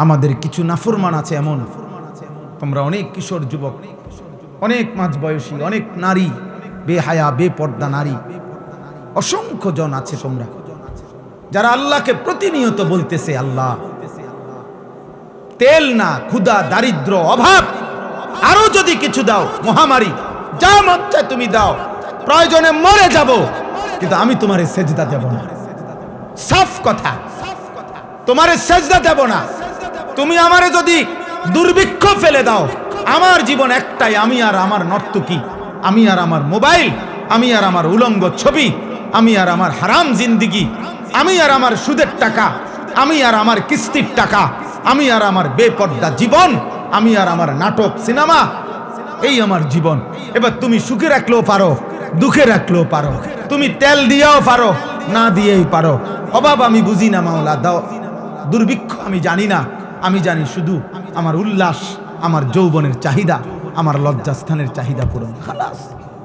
আমাদের কিছু নাফরমান আছে এমন, তোমরা অনেক কিশোর যুবক, অনেক মাঝবয়সী, অনেক নারী, বেহায়া বেপর্দা নারী, অসংখ্য জন আছে তোমরা যারা আল্লাহকে প্রতিনিয়ত বলতেছে, আল্লাহ তেল না, ক্ষুধা, দারিদ্র, অভাব, আরো যদি কিছু দাও, মহামারী, যা মন চায় তুমি দাও, প্রয়োজনে মরে যাব, কিন্তু আমি তোমারে সেজদা দেব না। সাফ কথা, তোমারে সেজদা দেব না। তুমি আমারে যদি দুর্ভিক্ষ ফেলে দাও, আমার জীবন একটাই, আমি আর আমার নর্তকী, আমি আর আমার মোবাইল, আমি আর আমার উলঙ্গ ছবি, আমি আর আমার হারাম জিন্দিগি, আমি আর আমার সুদের টাকা, আমি আর আমার কিস্তির টাকা, আমি আর আমার বেপর্দা জীবন, আমি আর আমার নাটক সিনেমা, এই আমার জীবন। এবার তুমি সুখে রাখলেও পারো, দুঃখে রাখলেও পারো, তুমি তেল দিয়েও পারো, না দিয়েই পারো। অভাব আমি বুঝি না মাওলা, দাও দুর্ভিক্ষ আমি জানি না, আমি জানি শুধু আমার উল্লাস, আমার যৌবনের চাহিদা, আমার লজ্জাস্থানের চাহিদা পূরণ, খালাস।